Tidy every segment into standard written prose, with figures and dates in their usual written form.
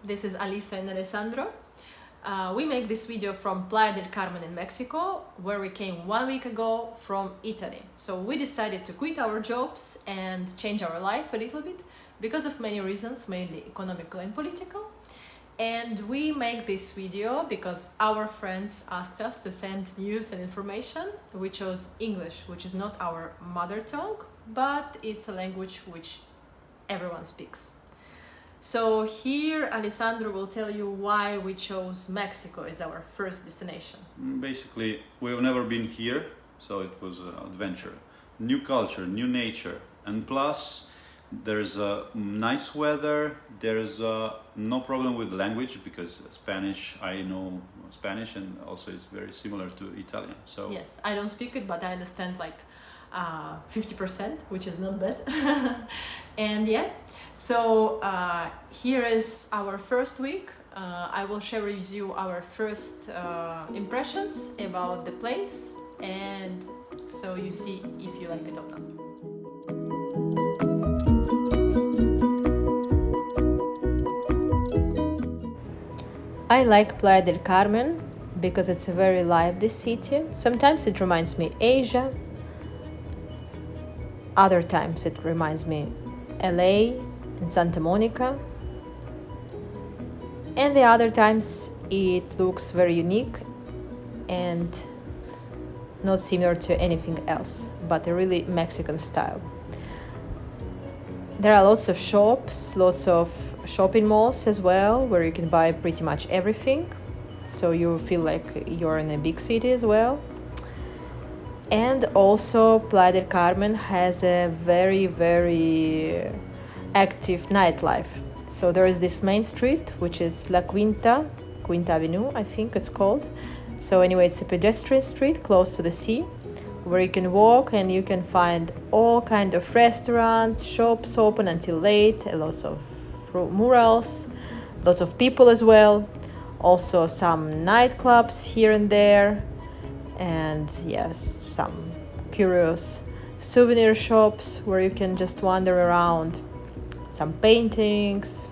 This is Alisa and Alessandro. We make this video from Playa del Carmen in Mexico, where we came 1 week ago from Italy. So we decided to quit our jobs and change our life a little bit because of many reasons, mainly economical and political. And we make this video because our friends asked us to send news and information. We chose English, which is not our mother tongue, but it's a language which everyone speaks. So here Alessandro will tell you why we chose Mexico as our first destination. Basically, we've never been here, so it was an adventure. New culture, new nature, and plus there's a nice weather, there's no problem with language because Spanish, I know Spanish, and also it's very similar to Italian. So yes, I don't speak it, but I understand like 50%, which is not bad. And yeah, so here is our first week. I will share with you our first impressions about the place, and so you see if you like it or not. I like Playa del Carmen because it's a very lively city. Sometimes it reminds me Asia. Other times it reminds me LA and Santa Monica. And the other times it looks very unique and not similar to anything else, but a really Mexican style. There are lots of shops, lots of shopping malls as well, where you can buy pretty much everything. So you feel like you're in a big city as well. And also Playa del Carmen has a very, very active nightlife. So there is this main street, which is La Quinta Avenue, I think it's called. So anyway, it's a pedestrian street close to the sea, where you can walk and you can find all kind of restaurants, shops open until late, lots of murals, lots of people as well. Also some nightclubs here and there, and yes, some curious souvenir shops where you can just wander around, some paintings.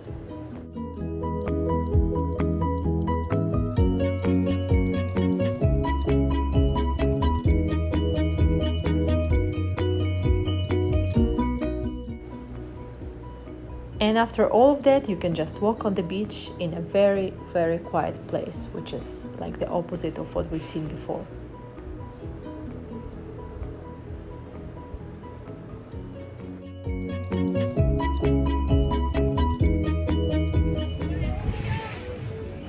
And after all of that, you can just walk on the beach in a very, very quiet place, which is like the opposite of what we've seen before.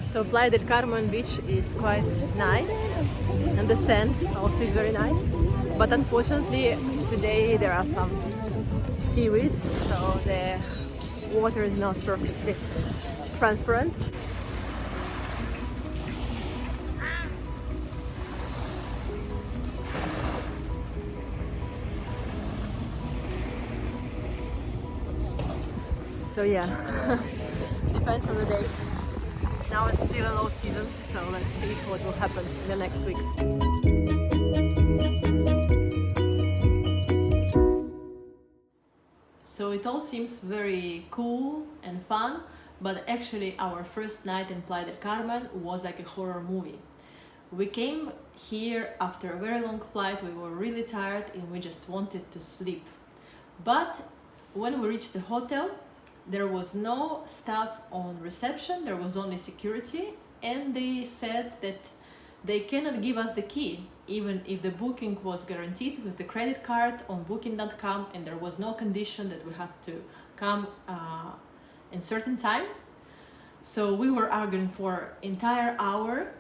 So Playa del Carmen beach is quite nice, and the sand also is very nice. But unfortunately, today there are some seaweed, so the water is not perfectly transparent. So yeah, depends on the day. Now it's still a low season, so let's see what will happen in the next weeks. So it all seems very cool and fun, but actually our first night in Playa del Carmen was like a horror movie. We came here after a very long flight, we were really tired and we just wanted to sleep. But when we reached the hotel, there was no staff on reception, there was only security, and they said that they cannot give us the key, even if the booking was guaranteed with the credit card on booking.com, and there was no condition that we had to come in certain time. So we were arguing for entire hour,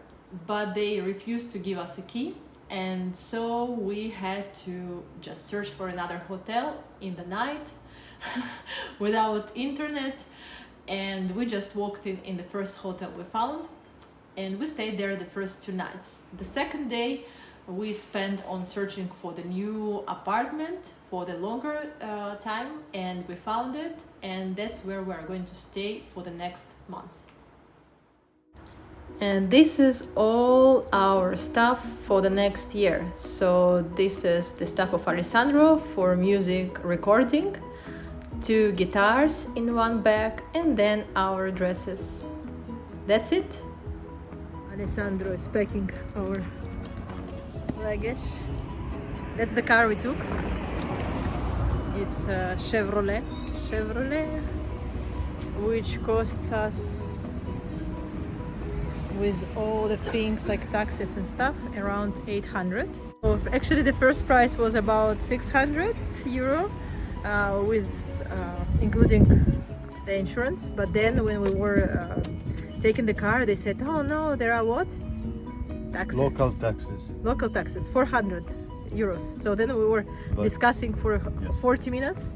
but they refused to give us a key, and so we had to just search for another hotel in the night without internet, and we just walked in the first hotel we found, and we stayed there the first 2 nights. The second day we spent on searching for the new apartment for the longer time, and we found it, and that's where we're going to stay for the next months. And this is all our stuff for the next year. So this is the stuff of Alessandro for music recording, 2 guitars in one bag, and then our dresses. that's it. Alessandro is packing our luggage. That's the car we took. It's a Chevrolet, which costs us, with all the things like taxes and stuff, around 800. So actually the first price was about 600 euro, including the insurance. But then when we were taking the car, they said, oh no, there are what? Taxes. Local taxes, 400 euros. So then we were discussing for 40 minutes,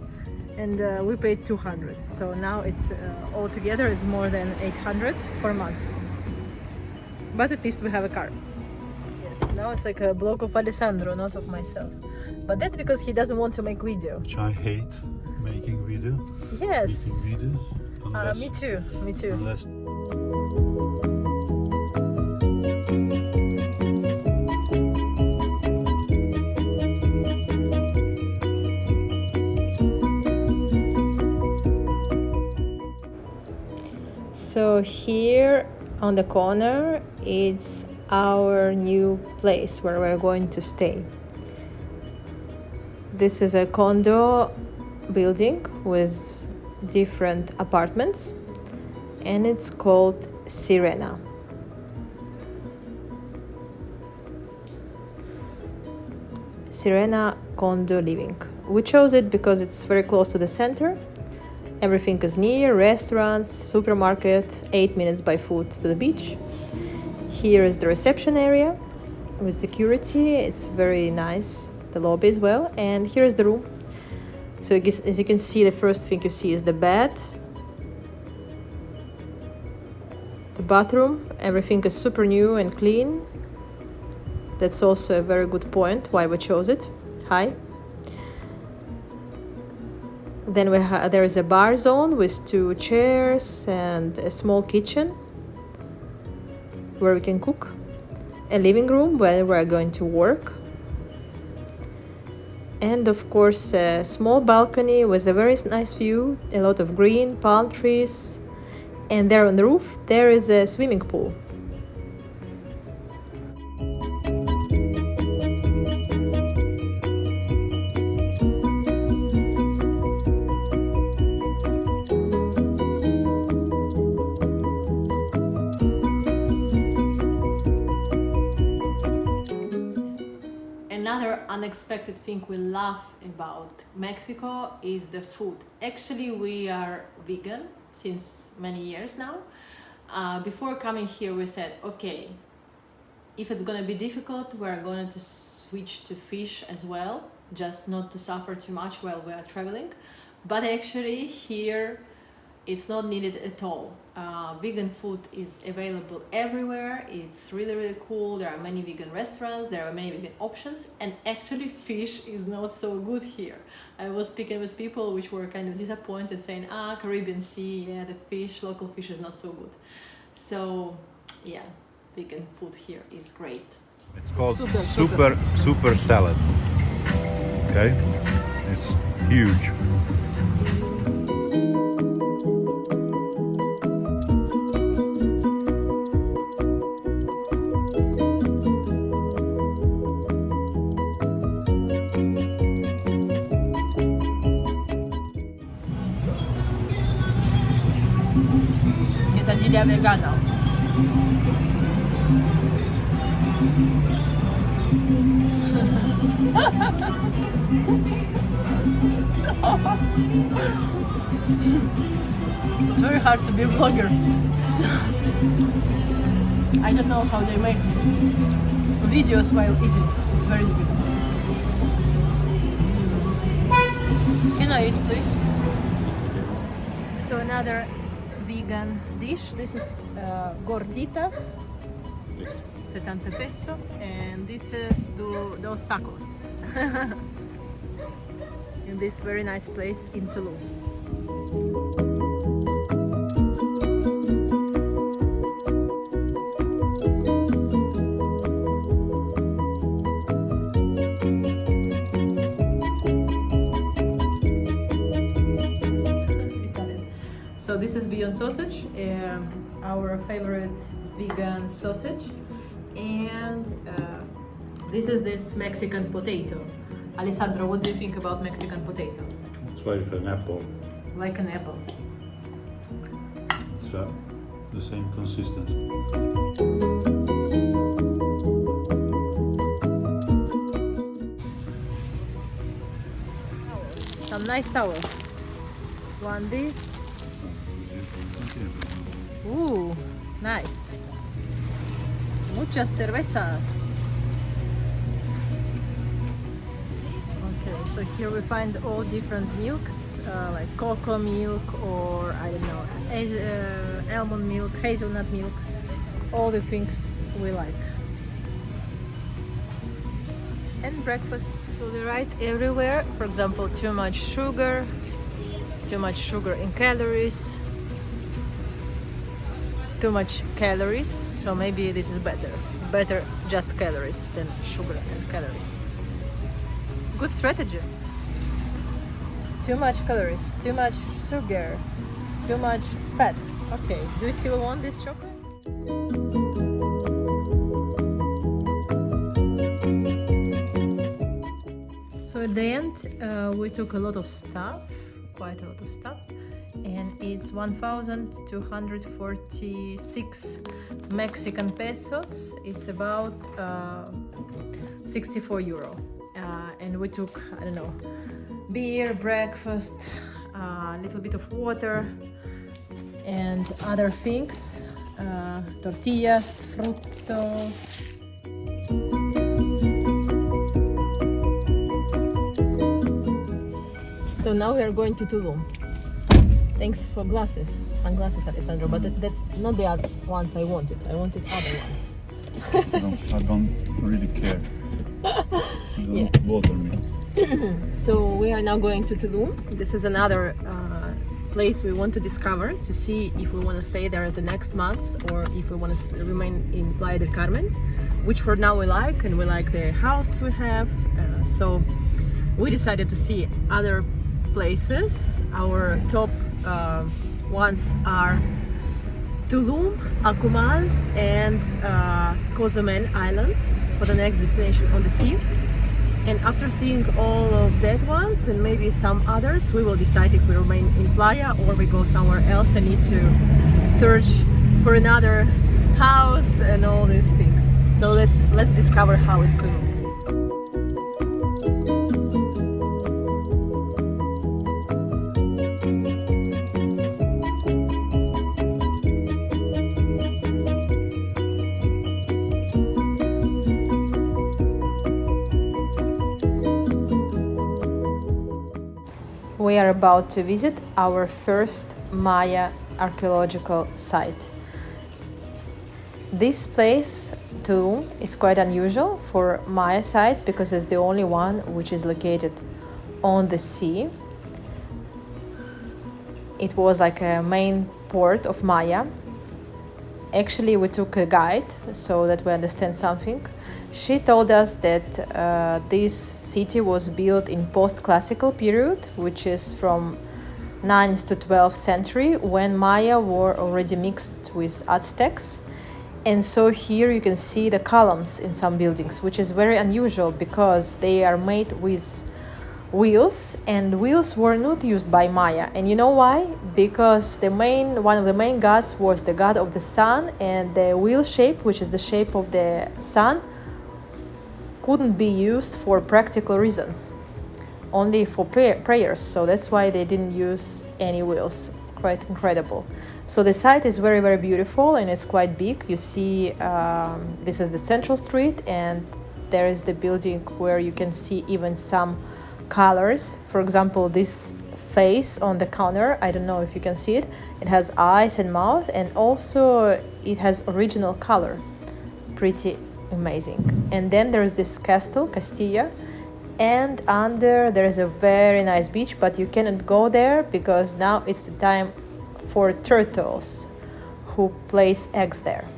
and we paid 200. So now it's altogether is more than 800 for months. But at least we have a car. Yes, now it's like a blog of Alessandro, not of myself. But that's because he doesn't want to make video. Which I hate, making video. Yes. Making videos. Me too. Unless So here on the corner, it's our new place where we're going to stay. This is a condo building with different apartments, and it's called Sirena. Sirena Condo Living. We chose it because it's very close to the center. Everything is near: restaurants, supermarket, 8 minutes by foot to the beach. Here is the reception area with security. It's very nice, the lobby as well. And here is the room. So as you can see, the first thing you see is the bed, the bathroom. Everything is super new and clean. That's also a very good point why we chose it. Hi. Then there is a bar zone with 2 chairs and a small kitchen where we can cook. A living room where we're going to work. And of course a small balcony with a very nice view, a lot of green, palm trees. And there on the roof there is a swimming pool. Another unexpected thing we love about Mexico is the food. Actually, we are vegan since many years now. Before coming here, we said, okay, if it's gonna be difficult, we're going to switch to fish as well, just not to suffer too much while we are traveling. But actually here, it's not needed at all. Vegan food is available everywhere. It's really, really cool. There are many vegan restaurants, there are many vegan options, and actually fish is not so good here. I was speaking with people which were kind of disappointed, saying, Caribbean Sea, yeah, the fish, local fish is not so good. So yeah, vegan food here is great. it's called super salad. Okay, it's huge. Quesadilla vegana. It's very hard to be a vlogger. I don't know how they make videos while eating. It's very difficult. Can I eat, please? So another vegan dish. This is gorditas, 70 peso, and this is dos tacos. In this very nice place in Tulum. So this is beyond sausage. Our our favorite vegan sausage, and this is this Mexican potato. Alessandro, what do you think about Mexican potato? It's like an apple. Like an apple. It's the same consistency. Some nice towels. One this. Ooh, nice. Muchas cervezas. Okay, so here we find all different milks, like cocoa milk or I don't know, almond milk, hazelnut milk, all the things we like. And breakfast. So they write everywhere, for example, too much sugar in calories, too much calories, so maybe this is better just calories than sugar and calories. Good strategy. Too much calories, too much sugar, too much fat. Okay, do you still want this chocolate? So at the end we took a lot of stuff, quite a lot of stuff, and it's 1,246 Mexican pesos. It's about 64 euro. And we took, I don't know, beer, breakfast, a little bit of water, and other things, tortillas, frutos. So now we are going to Tulum. Thanks for sunglasses, Alessandro, but that's not the other ones I wanted. I wanted other ones. No, I don't really care. Yeah. Don't bother me. So we are now going to Tulum. This is another place we want to discover, to see if we want to stay there the next months or if we want to remain in Playa del Carmen, which for now we like, and we like the house we have. So we decided to see other places. Our top ones are Tulum, Akumal, and Cozumel Island for the next destination on the sea. And after seeing all of that ones and maybe some others, we will decide if we remain in Playa or we go somewhere else and need to search for another house and all these things. So let's discover how it's Tulum. We are about to visit our first Maya archaeological site. This place, Tulum, is quite unusual for Maya sites because it's the only one which is located on the sea. It was like a main port of Maya. Actually, we took a guide so that we understand something. She told us that this city was built in post-classical period, which is from 9th to 12th century, when Maya were already mixed with Aztecs. And so here you can see the columns in some buildings, which is very unusual because they are made with wheels, and wheels were not used by Maya. And you know why? Because one of the main gods was the god of the sun, and the wheel shape, which is the shape of the sun, couldn't be used for practical reasons, only for prayers. So that's why they didn't use any wheels. Quite incredible. So the site is very, very beautiful, and it's quite big. You see, this is the central street, and there is the building where you can see even some colors. For example, this face on the counter, I don't know if you can see it. It has eyes and mouth, and also it has original color. Pretty amazing. And then there's this castle, Castilla, and under there is a very nice beach, but you cannot go there because now it's the time for turtles who place eggs there.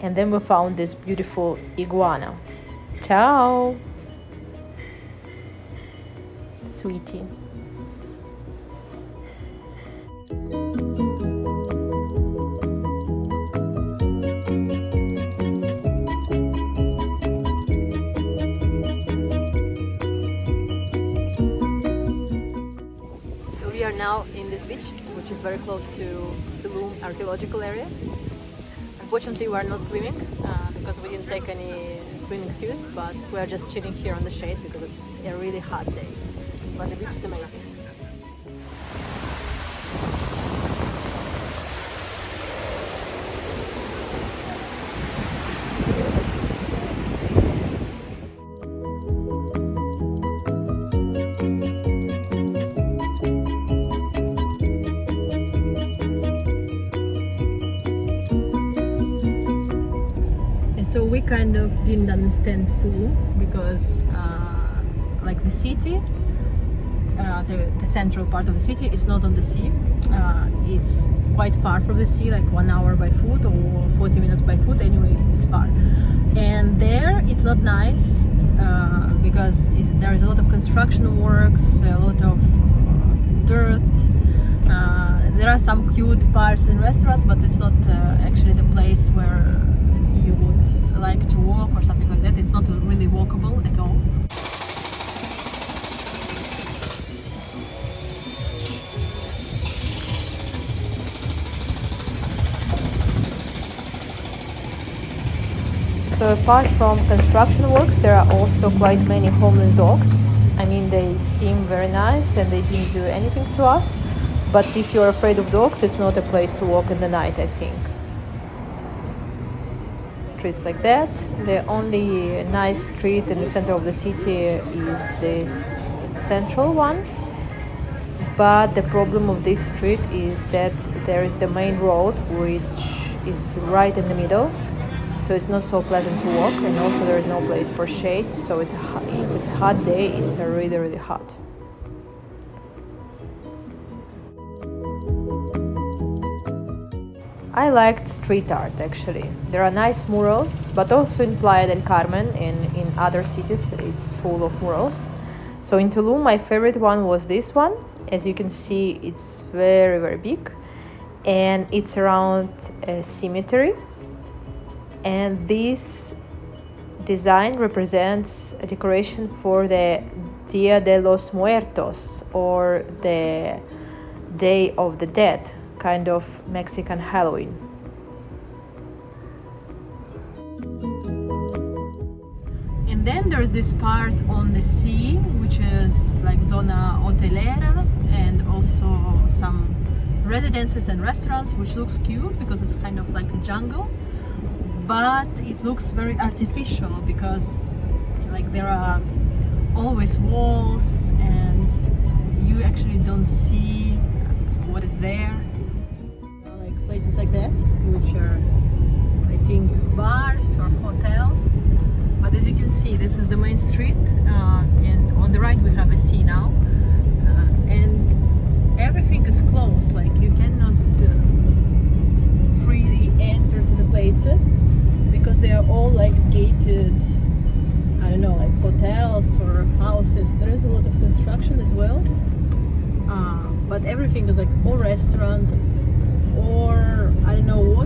And then we found this beautiful iguana. Ciao, sweetie. very close to Tulum archaeological area. Unfortunately, we are not swimming because we didn't take any swimming suits, but we are just chilling here on the shade because it's a really hot day. But the beach is amazing. So we kind of didn't understand Tulum because like the city, the central part of the city is not on the sea. It's quite far from the sea, like 1 hour by foot or 40 minutes by foot. Anyway, it's far. And there it's not nice because there is a lot of construction works, a lot of dirt. There are some cute parks and restaurants, but it's not actually the place where you would like to walk or something like that. It's not really walkable at all. So apart from construction works, there are also quite many homeless dogs. I mean, they seem very nice and they didn't do anything to us. But if you're afraid of dogs, it's not a place to walk in the night, I think. Streets like that. The only nice street in the center of the city is this central one. But the problem of this street is that there is the main road, which is right in the middle. So it's not so pleasant to walk, and also there is no place for shade. So if it's a hot day, it's really, really hot. I liked street art actually. There are nice murals, but also in Playa del Carmen and in other cities it's full of murals. So in Tulum, my favorite one was this one. As you can see, it's very, very big, and it's around a cemetery. And this design represents a decoration for the Dia de los Muertos, or the Day of the Dead, kind of Mexican Halloween. And then there's this part on the sea, which is like zona hotelera, and also some residences and restaurants, which looks cute because it's kind of like a jungle. But it looks very artificial because like there are always walls and you actually don't see what is there. Like places like that, which are I think bars or hotels. But as you can see, this is the main street, and on the right we have a sea now, and everything is closed. Like you cannot freely enter to the places because they are all like gated, I don't know, like hotels or houses. There is a lot of construction as well, but everything is like or restaurant or I don't know what